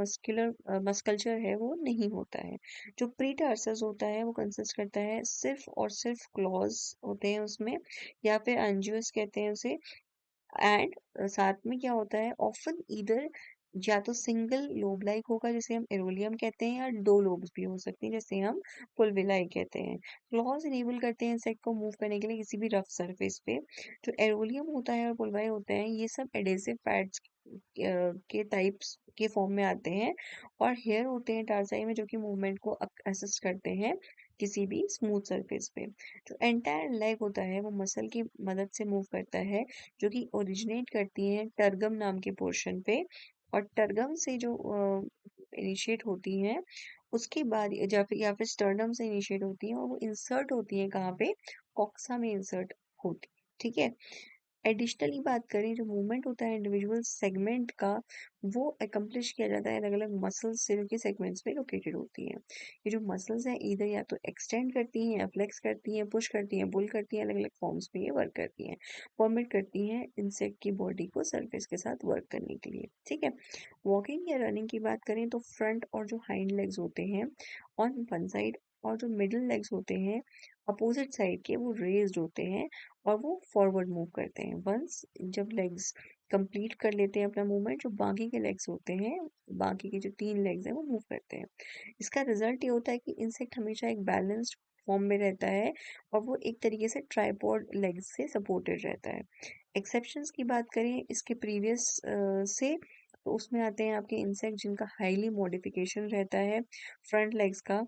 मस्कल्चर है वो नहीं होता है। जो प्री टार्सस होता है वो कंसिस्ट करता है सिर्फ और सिर्फ क्लॉज होते हैं उसमें, या फिर एंजियोस कहते हैं उसे। एंड साथ में क्या होता है, ऑफन ईदर या तो सिंगल लोब लाइक होगा जिसे हम एरोलियम कहते हैं, या दो लोब्स भी हो सकते हैं जिसे हम पुलविलाई कहते हैं। क्लॉज इनेबल करते हैं इंसेक्ट को मूव करने के लिए किसी भी रफ सरफेस पे। जो एरोलियम होता है और पुलवाई होते हैं ये सब एडेसिव पैड्स के टाइप्स के फॉर्म में आते हैं, और हेयर होते हैं टारसाई में जो कि मूवमेंट को असिस्ट करते हैं किसी भी स्मूथ सरफेस पे। जो एंटायर लेग होता है वो मसल की मदद से मूव करता है, जो कि ओरिजिनेट करती हैं टर्गम नाम के पोर्शन पे, और टर्गम से जो इनिशिएट होती हैं उसके बाद या फिर स्टर्नम से इनिशिएट होती हैं, और वो इंसर्ट होती हैं कहाँ पे, कॉक्सा में इंसर्ट होती। ठीक है। एडिशनली बात करें, जो मूवमेंट होता है इंडिविजुअल सेगमेंट का वो अकम्प्लिश किया जाता है अलग अलग मसल्स से जो कि सेगमेंट्स में लोकेटेड होती हैं। ये जो मसल्स हैं इधर या तो एक्सटेंड करती हैं या फ्लेक्स करती हैं, पुश करती हैं, पुल करती हैं, अलग अलग फॉर्म्स में ये वर्क करती हैं, परमिट करती हैं इंसेक्ट की बॉडी को सरफेस के साथ वर्क करने के लिए। ठीक है। वॉकिंग या रनिंग की बात करें तो फ्रंट और जो हाइंड लेग्स होते हैं ऑन वन साइड, और जो मिडिल लेग्स होते हैं अपोजिट साइड के वो रेज्ड होते हैं, और वो फॉरवर्ड मूव करते हैं। वंस जब लेग्स कंप्लीट कर लेते हैं अपना मूवमेंट, जो बाकी के लेग्स होते हैं, बाकी के जो तीन लेग्स हैं वो मूव करते हैं। इसका रिजल्ट ये होता है कि इंसेक्ट हमेशा एक बैलेंस्ड फॉर्म में रहता है, और वो एक तरीके से ट्राइपॉड लेग्स से सपोर्टेड रहता है। एक्सेप्शंस की बात करें इसके प्रीवियस से, तो उसमें आते हैं आपके इंसेक्ट जिनका हाईली मॉडिफिकेशन रहता है फ्रंट लेग्स का,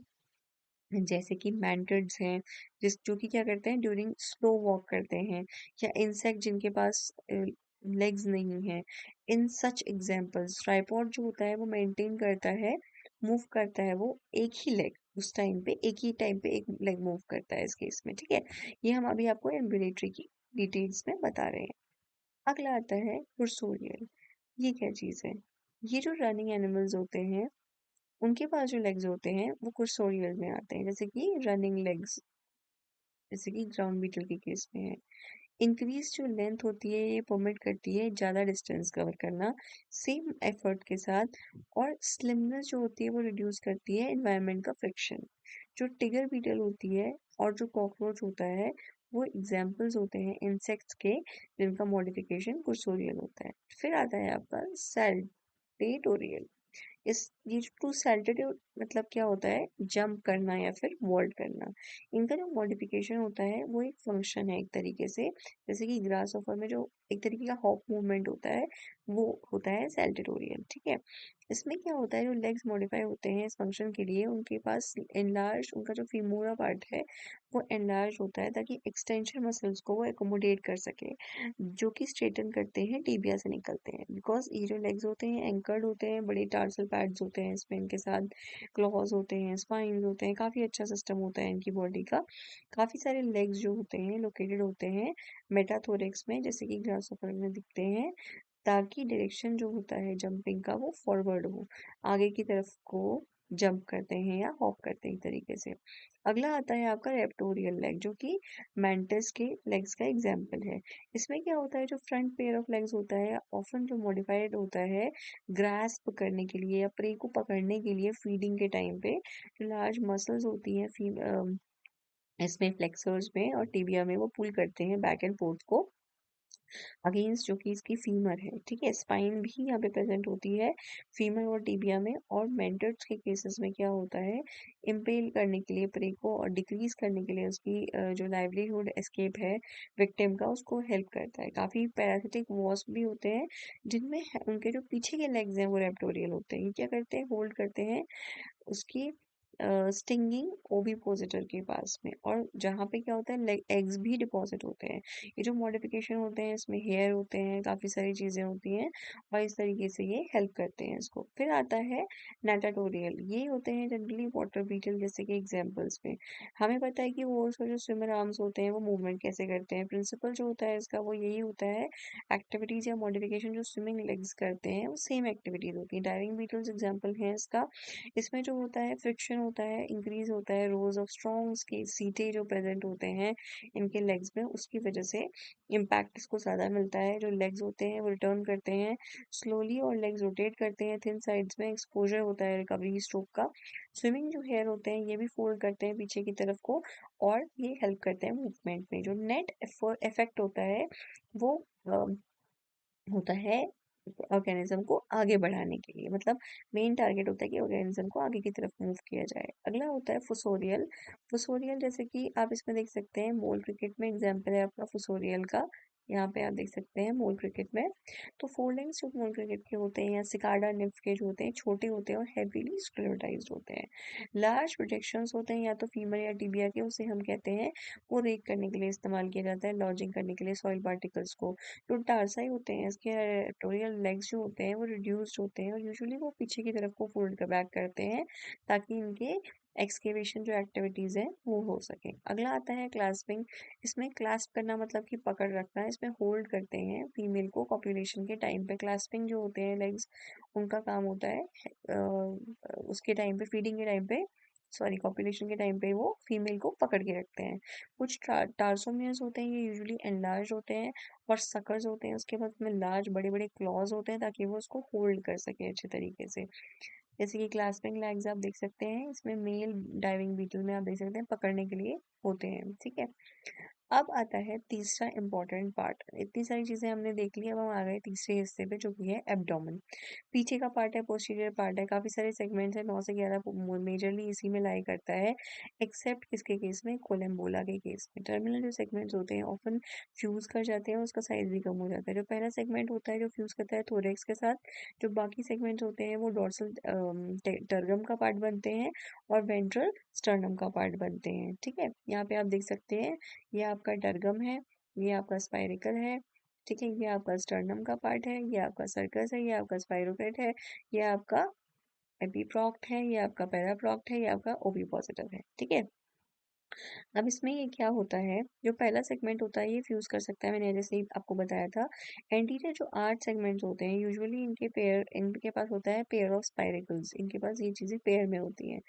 जैसे कि मैंटिड्स हैं जिस जो कि क्या करते हैं ड्यूरिंग स्लो वॉक करते हैं, या इंसेक्ट जिनके पास लेग्स नहीं है। इन सच एग्जांपल्स ट्राइपॉड जो होता है वो मेंटेन करता है, मूव करता है वो एक ही लेग उस टाइम पे, एक ही टाइम पे एक लेग मूव करता है इस केस में। ठीक है। ये हम अभी आपको एम्ब्यूलेटरी की डिटेल्स में बता रहे हैं। अगला आता है कुर्सोरियल। ये क्या चीज़ है? ये जो रनिंग एनिमल्स होते हैं उनके पास जो लेग्स होते हैं वो कुर्सोरियल में आते हैं, जैसे कि रनिंग लेग्स, जैसे कि ग्राउंड बीटल के केस में है। इंक्रीज जो लेंथ होती है ये परमिट करती है ज़्यादा डिस्टेंस कवर करना सेम एफर्ट के साथ, और स्लिमनेस जो होती है वो रिड्यूस करती है एनवायरनमेंट का फ्रिक्शन। जो टिगर बीटल होती है और जो कॉकरोच होता है वो एग्जाम्पल्स होते हैं इंसेक्ट्स के जिनका मॉडिफिकेशन कुर्सोरियल होता है। फिर आता है आपका सैल्टेटोरियल। इस ये जो टू सैल्टेटिव मतलब क्या होता है, जंप करना या फिर वॉल्ट करना। इनका जो मॉडिफिकेशन होता है वो एक फंक्शन है एक तरीके से, जैसे कि ग्रास ऑफर में जो एक तरीके का हॉप मूवमेंट होता है वो होता है सैल्टेटोरियल। ठीक है। इसमें क्या होता है, जो लेग्स मॉडिफाई होते हैं इस फंक्शन के लिए उनके पास एनलार्ज उनका जो फीमोरा पार्ट है वो एनलार्ज होता है ताकि एक्सटेंशन मसल्स को वो एकोमोडेट कर सके, जो कि स्ट्रेटन करते हैं टिबिया से निकलते हैं। बिकॉज ये जो लेग्स होते हैं एंकर्ड होते हैं, बड़े टार्सल पैड्स होते हैं इसमें, इनके साथ क्लॉज होते हैं, स्पाइन्स होते हैं, काफ़ी अच्छा सिस्टम होता है इनकी बॉडी का। काफ़ी सारे लेग्स जो होते हैं लोकेटेड होते हैं मेटाथोरेक्स में, जैसे कि ग्रासहोफर में दिखते हैं, ताकि डायरेक्शन जो होता है जंपिंग का वो फॉरवर्ड हो, आगे की तरफ को जंप करते हैं या हॉप करते हैं एक तरीके से। अगला आता है आपका रेप्टोरियल लेग, जो कि मैंटिस के लेग्स का एग्जाम्पल है। इसमें क्या होता है, जो फ्रंट पेयर ऑफ लेग्स होता है ऑफन जो मॉडिफाइड होता है ग्रास्प करने के लिए या प्रे को पकड़ने के लिए फीडिंग के टाइम पे। जो लार्ज मसल्स होती हैं इसमें फ्लेक्सर्स में और टिबिया में वो पुल करते हैं बैक एंड फोर्थ को अगेंस्ट जो कि इसकी फीमर है। ठीक है। स्पाइन भी यहाँ पे प्रेजेंट होती है फीमर और टिबिया में। और मेंटर्स के केसेस में क्या होता है, इम्पेल करने के लिए प्रे को और डिक्रीज करने के लिए उसकी जो लाइवलीहुड एस्केप है विक्टिम का उसको हेल्प करता है। काफ़ी पैरासिटिक वॉस्प भी होते हैं जिनमें उनके जो पीछे के लेग्स हैं वो रेप्टोरियल होते हैं। ये क्या करते हैं, होल्ड करते हैं उसकी स्टिंगिंग ओविपोसिटर के पास में, और जहाँ पे क्या होता है एग्स भी डिपॉजिट होते हैं। ये जो मॉडिफिकेशन होते हैं इसमें हेयर होते हैं, काफ़ी सारी चीज़ें होती हैं, और इस तरीके से ये हेल्प करते हैं इसको। फिर आता है नाटाटोरियल, ये होते हैं जनरली वाटर बीटल जैसे कि एग्जाम्पल्स में। हमें पता है कि वो उसका जो स्विमर आर्म्स होते हैं वो मूवमेंट कैसे करते हैं। प्रिंसिपल जो होता है इसका वो यही होता है, एक्टिविटीज़ या मॉडिफिकेशन जो स्विमिंग लेग्स करते हैं वो सेम एक्टिविटीज़ होती हैं। डाइविंग बीटल्स एग्जाम्पल हैं इसका। इसमें जो होता है फ्रिक्शन होता है, इंक्रीज होता है रोज ऑफ स्ट्रॉन्ग के सीटे जो प्रेजेंट होते हैं इनके लेग्स में, उसकी वजह से इम्पैक्ट इसको ज़्यादा मिलता है। जो लेग्स होते हैं वो रिटर्न करते हैं स्लोली और लेग्स रोटेट करते हैं थिन साइड्स में, एक्सपोजर होता है रिकवरी स्ट्रोक का। स्विमिंग जो हेयर होते हैं ये भी फोल्ड करते हैं पीछे की तरफ को, और ये हेल्प करते हैं मूवमेंट में। जो नेट इफेक्ट होता है वो होता है ऑर्गेनिज्म को आगे बढ़ाने के लिए, मतलब मेन टारगेट होता है कि ऑर्गेनिज्म को आगे की तरफ मूव किया जाए। अगला होता है फुसोरियल। फुसोरियल जैसे कि आप इसमें देख सकते हैं, मोल क्रिकेट में एग्जाम्पल है आपका फुसोरियल का। यहाँ पे आप देख सकते हैं मोल क्रिकेट में। तो फोल्डिंग्स जो मोल क्रिकेट के होते हैं या सिकाडा निम्फ के जो होते हैं छोटे होते हैं और हेवीली स्क्लेरोटाइज्ड होते हैं। लार्ज प्रोजेक्शंस होते हैं या तो फीमर या टिबिया के, उसे हम कहते हैं वो रेक करने के लिए इस्तेमाल किया जाता है, लॉजिंग करने के लिए सॉइल पार्टिकल्स को। जो टारसाई होते हैं इसके एडिटोरियल लेग्स जो होते हैं वो रिड्यूस्ड होते हैं, और यूजुअली वो पीछे की तरफ को फोल्ड कर बैक करते हैं ताकि इनके एक्सकेवेशन जो एक्टिविटीज है वो हो सके। अगला आता है क्लास्पिंग। इसमें क्लास्प करना मतलब कि पकड़ रखना, इसमें होल्ड करते हैं फीमेल को कॉपुलेशन के टाइम पे। क्लास्पिंग जो होते हैं लेग्स, उनका काम होता है उसके टाइम पे, फीडिंग के टाइम पे, सॉरी कॉपुलेशन के टाइम पे वो फीमेल को पकड़ के रखते हैं। कुछ टार्सोमियर्स होते हैं, ये यूजुअली एनलार्ज होते हैं, और सकर्स होते हैं उसके बाद में लार्ज बड़े बड़े क्लॉज होते हैं ताकि वो उसको होल्ड कर सके अच्छे तरीके से। जैसे कि क्लास्पिंग लैग्स आप देख सकते हैं, इसमें मेल डाइविंग बीटल में आप देख सकते हैं पकड़ने के लिए होते हैं। ठीक है, अब आता है तीसरा इम्पोर्टेंट पार्ट। इतनी सारी चीजें हमने देख ली, अब हम आ गए तीसरे हिस्से पे जो कि है एब्डोमेन। पीछे का पार्ट है, पोस्टीरियर पार्ट है, काफी सारे सेगमेंट्स है, 9 से 11 मेजरली इसी में लाई करता है, एक्सेप्ट किसके केस में, कोलम्बोला के केस में। टर्मिनल जो सेगमेंट्स होते हैं ऑफन फ्यूज कर जाते हैं, उसका साइज भी कम हो जाता है। जो पहला सेगमेंट होता है जो फ्यूज करता है थोरेक्स के साथ, जो बाकी सेगमेंट्स होते हैं वो डोर्सल टर्गम का पार्ट बनते हैं और वेंट्रल स्टर्नम का पार्ट बनते हैं। ठीक है, यहाँ पे आप देख सकते हैं ये आपका टर्गम है, ये आपका स्पाइरिकल है, ठीक है, ये आपका स्टर्नम का पार्ट है, ये आपका सर्कस है, ये आपका स्पाइरोकेट है, ये आपका एपीप्रॉक्ट है, ये आपका पैराप्रॉक्ट है, ये आपका ओविपोसिटर है। ठीक है, अब इसमें ये क्या होता है, जो पहला सेगमेंट होता है ये फ्यूज कर सकता है, मैंने जैसे ही आपको बताया था। एंटीरियर जो 8 सेगमेंट्स होते हैं यूजुअली इनके पास होता है पेयर ऑफ स्पाइरिकल्स, इनके पास ये चीजें पेयर में होती हैं।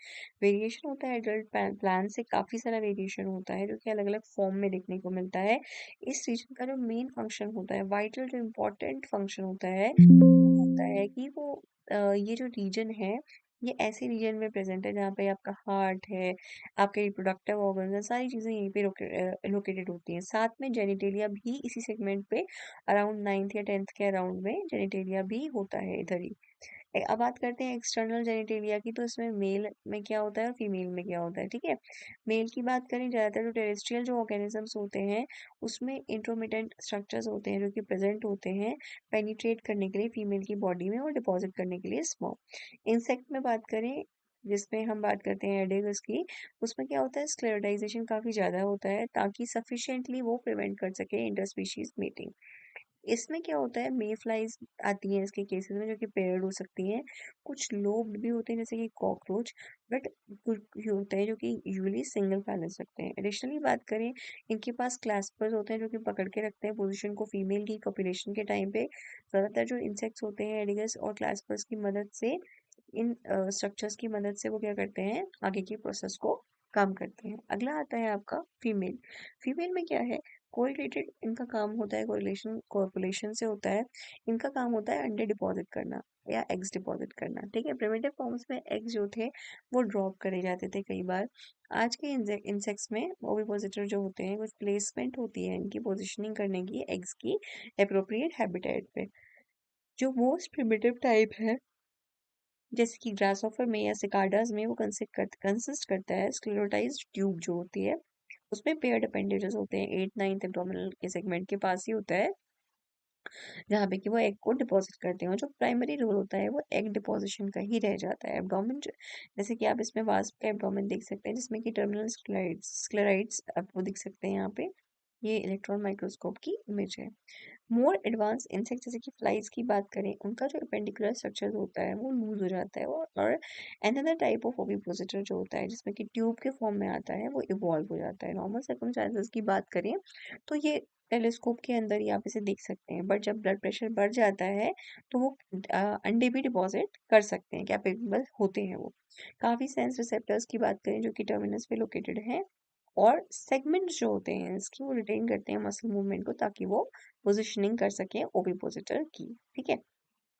वेरिएशन होता है एडल्ट प्लान से, काफी सारा वेरिएशन होता है जो कि अलग अलग फॉर्म में देखने को मिलता है। इस रीजन का जो मेन फंक्शन होता है, वाइटल जो इम्पोर्टेंट फंक्शन होता है, वो होता है कि वो ये जो रीजन है ये ऐसे रीजन में प्रेजेंट है जहाँ पे आपका हार्ट है, आपके रिप्रोडक्टिव ऑर्गन्स हैं, सारी चीज़ें यहीं पे लोकेटेड होती हैं। साथ में जेनिटेलिया भी इसी सेगमेंट पे अराउंड 9th या 10th के अराउंड में जेनिटेलिया भी होता है इधर ही। अब बात करते हैं एक्सटर्नल जेनिटेलिया की, तो इसमें मेल में क्या होता है और फीमेल में क्या होता है। ठीक है, मेल की बात करें, ज़्यादातर जो टेरेस्ट्रियल जो ऑर्गेनिजम्स होते हैं उसमें इंट्रोमिटेंट स्ट्रक्चर्स होते हैं जो कि प्रेजेंट होते हैं पेनिट्रेट करने के लिए फीमेल की बॉडी में और डिपॉजिट करने के लिए स्पर्म। इंसेक्ट में बात करें, जिसमें हम बात करते हैं एडेगस की, उसमें क्या होता है स्क्लेरोटाइजेशन काफ़ी ज़्यादा होता है ताकि सफिशिएंटली वो प्रिवेंट कर सके इंटरस्पीशीज मीटिंग। इसमें क्या होता है, मे फ्लाइज आती हैं इसके केसेस में जो कि पेयर्ड हो सकती हैं। कुछ लोब्ड भी होते हैं जैसे कि कॉकरोच, बट कुछ ये होते हैं जो कि यूजुअली सिंगल पैलेट्स रखते हैं। एडिशनली बात करें, इनके पास क्लैस्पर्स होते हैं जो कि पकड़ के रखते हैं पोजीशन को फीमेल की कॉपुलेशन के टाइम पे। ज़्यादातर जो इंसेक्ट्स होते हैं एडिगस और क्लैस्पर्स की मदद से, इन स्ट्रक्चर्स की मदद से वो क्या करते हैं, आगे की प्रोसेस को काम करते हैं। अगला आता है आपका फीमेल। फीमेल में क्या है, कोरिलेटेड इनका काम होता है, कोरिलेशन कोपुलेशन से होता है। इनका काम होता है अंडे डिपॉजिट करना या एग्स डिपॉजिट करना। ठीक है, प्रिमिटिव फॉर्म्स में एग्स जो थे वो ड्रॉप करे जाते थे कई बार। आज के इंसेक्ट्स में ओविपोसिटर जो होते हैं कुछ प्लेसमेंट होती है इनकी पोजिशनिंग करने की एग्स की एप्रोप्रिएट हैबिटेट पे। जो मोस्ट प्रिमिटिव टाइप है जैसे कि ग्रासहॉपर में या सिकाडास में, वो कंसिस्ट करता है स्क्लेरोटाइज्ड ट्यूब जो होती है, उसमें पेयर्ड अपेंडेजेस होते हैं, 8 9th एब्डोमिनल के सेगमेंट के पास ही होता है। जहाँ पे कि वो एग को डिपॉजिट करते हैं और जो प्राइमरी रोल होता है वो एग डिपॉजिशन का ही रह जाता है। एब्डोमेन जैसे कि आप इसमें वास्प का एब्डोमेन देख सकते हैं जिसमें कि टर्मिनल स्क्लेराइड्स आपको दिख सकते हैं यहाँ पे। ये इलेक्ट्रॉन माइक्रोस्कोप की इमेज है। मोर एडवांस इंसेक्ट जैसे कि फ्लाइज की बात करें, उनका जो एपेंडिकुलर स्ट्रक्चर होता है वो लूज हो जाता है, और अनदर टाइप ऑफ ओविपोसिटर जो होता है जिसमें कि ट्यूब के फॉर्म में आता है वो इवॉल्व हो जाता है। नॉर्मल सर्कमस्टांसेस की बात करें तो ये टेलीस्कोप के अंदर ही आप इसे देख सकते हैं, बट जब ब्लड प्रेशर बढ़ जाता है तो वो अंडे भी डिपॉजिट कर सकते हैं, कैपेबल होते हैं वो। काफी सेंस रिसेप्टर्स की बात करें जो कि टर्मिनस पे लोकेटेड हैं, और सेगमेंट्स जो होते हैं इसकी वो रिटेन करते हैं मसल मूवमेंट को ताकि वो पोजिशनिंग कर सकें ओविपोसिटर की। ठीक है।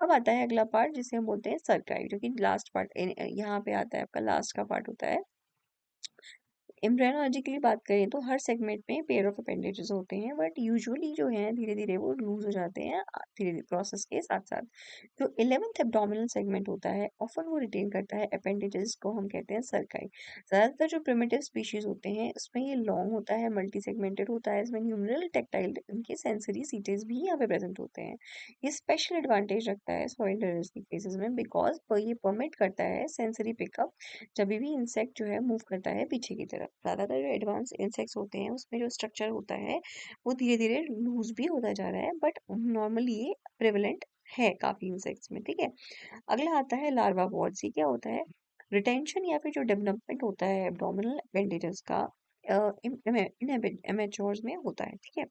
अब आता है अगला पार्ट जिसे हम बोलते हैं सर्काई, जो कि लास्ट पार्ट यहाँ पे आता है, आपका लास्ट का पार्ट होता है। एम्ब्रियोलॉजिकली बात करें तो हर सेगमेंट में पेयर ऑफ अपेंडेजेस होते हैं, बट यूजुअली जो है धीरे धीरे वो लूज हो जाते हैं धीरे धीरे प्रोसेस के साथ साथ। जो 11th एब्डोमिनल सेगमेंट होता है ऑफन वो रिटेन करता है अपेंडेजेस को हम कहते हैं सर्काई। ज़्यादातर जो प्रिमिटिव स्पीशीज होते हैं उसमें ये लॉन्ग होता है, मल्टी सेगमेंटेड होता है, इसमें न्यूमरल टेक्टाइल इनके सेंसरी सीटेज भी यहाँ पे प्रेजेंट होते हैं। ये स्पेशल एडवांटेज रखता है सॉइल टेरर्स की केसेस में बिकॉज ये परमिट करता है सेंसरी पिकअप जब भी इंसेक्ट जो है मूव करता है पीछे की तरफ। ज़्यादातर जो एडवांस इंसेक्ट्स होते हैं उसमें जो स्ट्रक्चर होता है वो धीरे धीरे लूज भी होता जा रहा है, बट नॉर्मली ये प्रेवलेंट है काफ़ी इंसेक्ट्स में। ठीक है। अगला आता है लार्वा पॉड्स। ये क्या होता है? रिटेंशन या फिर जो डेवलपमेंट होता है एब्डोमिनल अपेंडेजेस का इमेच्योर्स में होता है। ठीक है।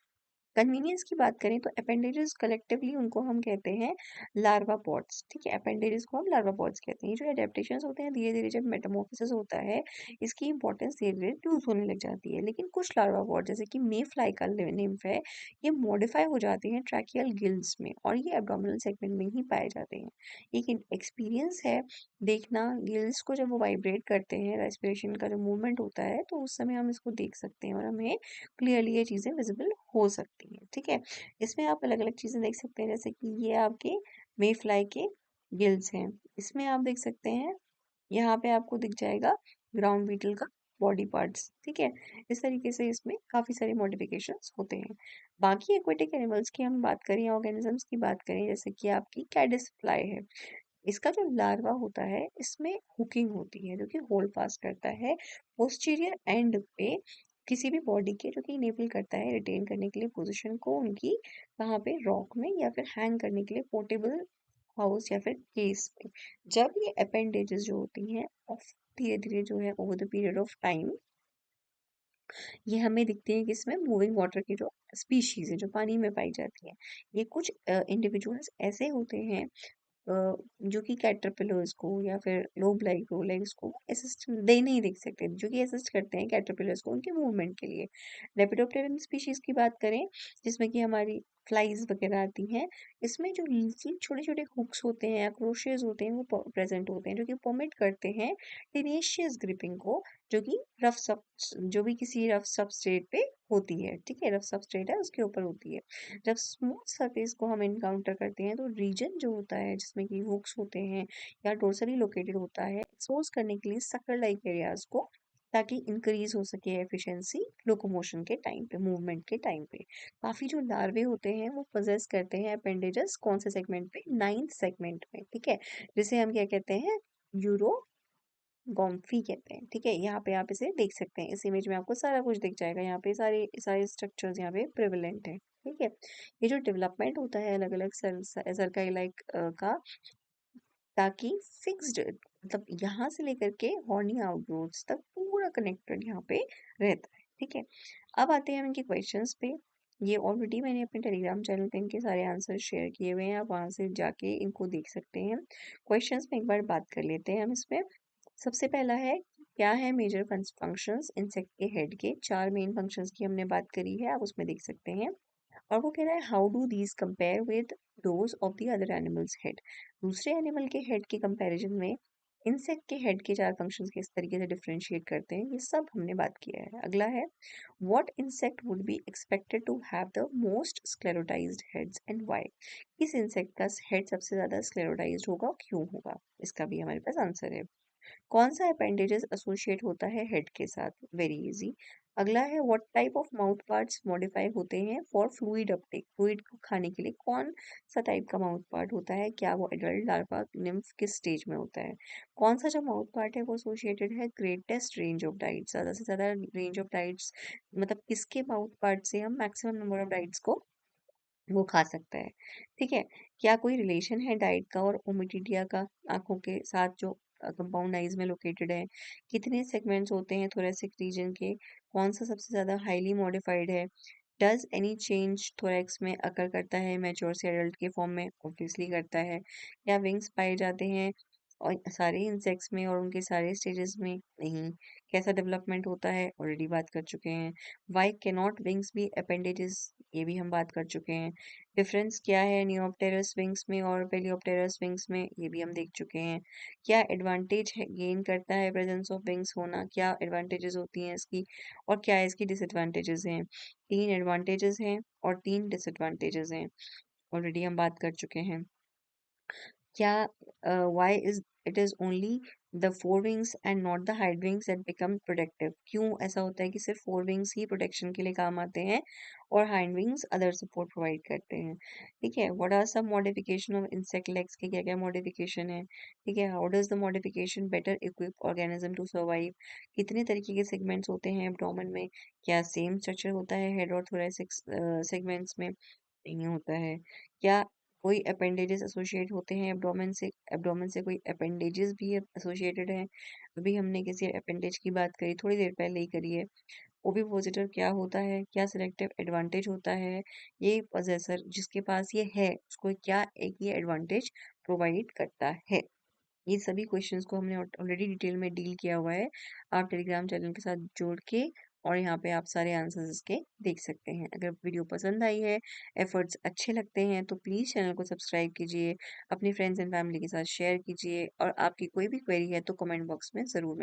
कन्वीनियंस की बात करें तो अपेंडेजेस कलेक्टिवली उनको हम कहते हैं लार्वा पॉड्स। ठीक है। अपेंडेजेस को हम लार्वा पॉड्स कहते हैं। ये जो एडेप्टेशंस होते हैं धीरे धीरे जब मेटामॉर्फोसिस होता है इसकी इंपॉर्टेंस धीरे धीरे लूज होने लग जाती है, लेकिन कुछ लार्वा पॉड जैसे कि मे फ्लाई का निम्फ है, ये मॉडिफाई हो जाते हैं ट्रैकियल गिल्स में और ये एब्डोमिनल सेगमेंट में ही पाए जाते हैं। एक एक्सपीरियंस है देखना, गिल्स को जब वो वाइब्रेट करते हैं, रेस्पिरेशन का जो मूवमेंट होता है तो उस समय हम इसको देख सकते हैं और हमें क्लियरली ये चीज़ें विजिबल हो सकती हैं। ठीक है। इसमें आप अलग अलग चीज़ें देख सकते हैं जैसे कि ये आपके मे फ्लाई के गिल्स हैं। इसमें आप देख सकते हैं यहाँ पे आपको दिख जाएगा ग्राउंड बीटल का बॉडी पार्ट्स। ठीक है। इस तरीके से इसमें काफ़ी सारे मॉडिफिकेशंस होते हैं। बाकी एक्वेटिक एनिमल्स की हम बात करें या ऑर्गेनिजम्स की बात करें जैसे कि आपकी कैडिस फ्लाई है, इसका जो लार्वा होता है इसमें हुकिंग होती है जो कि होल्ड फास्ट करता है पोस्टीरियर एंड पे किसी भी बॉडी के, जो कि इनेबल करता है रिटेन करने के लिए पोजीशन को उनकी कहाँ पे रॉक में या फिर हैंग करने के लिए पोर्टेबल हाउस या फिर केस पे। जब ये अपेंडेजेस जो होती हैं ऑफ धीरे धीरे जो है over the period of time ये हमें दिखते हैं कि इसमें मूविंग वाटर की जो स्पीशीज है जो पानी में पाई जाती है। ये कुछ इंडिविजुअल्स ऐसे होते हैं जो कि कैटरपिलर्स को या फिर लोब लाइक प्रोलेग्स को असिस्ट दे नहीं देख सकते, जो कि असिस्ट करते हैं कैटरपिलर्स को उनके मूवमेंट के लिए। लेपिडोप्टेरन स्पीशीज की बात करें जिसमें कि हमारी फ्लाइज वगैरह आती हैं, इसमें जो लिटिल छोटे छोटे हुक्स होते हैं या क्रोशेज होते हैं वो प्रेजेंट होते हैं जो कि परमिट करते हैं टेनेशियस ग्रिपिंग को, जो कि रफ सब जो भी किसी रफ सबस्ट्रेट पे होती है। ठीक है। रफ सबस्ट्रेट है उसके ऊपर होती है। जब स्मूथ सरफेस को हम इनकाउंटर करते हैं तो रीजन जो होता है जिसमें कि हुक्स होते हैं या डोर्सली लोकेटेड होता है एक्सपोज करने के लिए सकर लाइक एरियाज को, ताकि इंक्रीज हो सके एफिशिएंसी लोकोमोशन के टाइम पे, मूवमेंट के टाइम पे। काफी जो लार्वे होते हैं वो पोजेस करते हैं अपेंडेजेस कौन से सेगमेंट पे? 9th सेगमेंट में। ठीक है। जिसे हम क्या कहते हैं? यूरो गॉम्फी कहते हैं। ठीक है। यहाँ पे आप इसे देख सकते हैं, इस इमेज में आपको सारा कुछ दिख जाएगा, यहाँ पे सारे सारे स्ट्रक्चर्स यहाँ पे प्रेवलेंट हैं। ठीक है। ये जो डेवलपमेंट होता है अलग अलग सर्काई लाइक का, ताकि फिक्स्ड मतलब यहाँ से लेकर के हॉर्नी आउटग्रोथ्स तक पूरा कनेक्टेड यहाँ पे रहता है। ठीक है। अब आते हैं हम इनके क्वेश्चंस पे। ये ऑलरेडी मैंने अपने टेलीग्राम चैनल पे इनके सारे आंसर शेयर किए हुए हैं, आप वहां से जाके इनको देख सकते हैं। क्वेश्चंस में एक बार बात कर लेते हैं हम इसमें। सबसे पहला है क्या है मेजर फंक्शंस इंसेक्ट के हेड के? चार मेन फंक्शंस की हमने बात करी है, आप उसमें देख सकते हैं। और वो कह रहा है how do these compare with those of the other animals head? दूसरे एनिमल के हेड के कंपैरिजन में इंसेक्ट के हेड के चार फंक्शंस किस तरीके से डिफरेंशिएट करते हैं, ये सब हमने बात किया है। अगला है what insect would be expected to have the most sclerotised heads and why? किस इंसेक्ट का हेड सबसे ज्यादा स्क्लेरोटाइज्ड होगा, क्यों होगा? इसका भी हमारे पास आंसर है। कौन सा अपेंडेजेस एसोसिएट होता है हेड के साथ? वेरी इजी, अगला है what type of mouth parts modify होते हैं फॉर फ्लूइड अपटेक। फ्लूइड को खाने के लिए कौन सा टाइप का माउथ पार्ट होता है, क्या वो एडल्ट, लार्वा, निम्फ किस स्टेज में होता है। कौन सा जो माउथ पार्ट है वो एसोसिएटेड है ग्रेटेस्ट रेंज ऑफ डाइट्स, ज़्यादा से ज़्यादा रेंज ऑफ डाइट्स, मतलब किसके माउथ पार्ट से हम मैक्सिमम नंबर ऑफ डाइट्स को वो खा सकता है। ठीक है, क्या कोई रिलेशन है डाइट का और ओमिटिडिया का, आंखों के साथ जो कंपाउंड आइज में लोकेटेड है। कितने सेगमेंट्स होते हैं थोरेसिक रीजन के, कौन सा सबसे ज़्यादा हाईली मॉडिफाइड है। डज एनी चेंज थोरैक्स में अकर करता है मैच्योर से एडल्ट के फॉर्म में, ऑब्वियसली करता है। क्या विंग्स पाए जाते हैं और सारे इंसेक्ट्स में और उनके सारे स्टेजेस में, नहीं। कैसा डेवलपमेंट होता है, ऑलरेडी बात कर चुके हैं। Why cannot wings be appendages, ये भी हम बात कर चुके हैं। डिफरेंस क्या है नियोप्टेरस विंग्स में और पेलियोप्टेरस विंग्स में, ये भी हम देख चुके हैं। क्या एडवांटेज है गेन करता है प्रेजेंस ऑफ विंग्स होना, क्या एडवांटेजेस होती हैं इसकी और क्या इसकी डिसएडवांटेजेस हैं। तीन एडवांटेजेस हैं और तीन डिसएडवांटेजेस हैं, ऑलरेडी हम बात कर चुके हैं। क्या why is it is only the four wings and not the hind wings that become protective, क्यों ऐसा होता है कि सिर्फ फोर विंग्स ही प्रोटेक्शन के लिए काम आते हैं और hind wings other support provide करते हैं। ठीक है, what are some modification of insect legs के क्या क्या मॉडिफिकेशन है। ठीक है, how does the modification better equip organism to survive. कितने तरीके के सेगमेंट्स होते हैं एब्डोमेन में, क्या सेम स्ट्रक्चर होता है हेड और थोरेसिक सेगमेंट्स में, नहीं होता है। क्या कोई अपेंडेजेस एसोसिएट होते हैं एब्डोमेन से, एब्डोमेन से कोई अपेंडेजेस भी एसोसिएटेड हैं। अभी हमने किसी अपेंडेज की बात करी, थोड़ी देर पहले ही करी है। ओविपोसिटर क्या होता है, क्या सिलेक्टिव एडवांटेज होता है, ये पोजेसर जिसके पास ये है उसको क्या एक ये एडवांटेज प्रोवाइड करता है। ये सभी क्वेश्चंस को हमने ऑलरेडी डिटेल में डील किया हुआ है। आप टेलीग्राम चैनल के साथ जोड़ के और यहाँ पे आप सारे आंसर्स इसके देख सकते हैं। अगर वीडियो पसंद आई है, एफर्ट्स अच्छे लगते हैं तो प्लीज़ चैनल को सब्सक्राइब कीजिए, अपनी फ्रेंड्स एंड फैमिली के साथ शेयर कीजिए और आपकी कोई भी क्वेरी है तो कमेंट बॉक्स में ज़रूर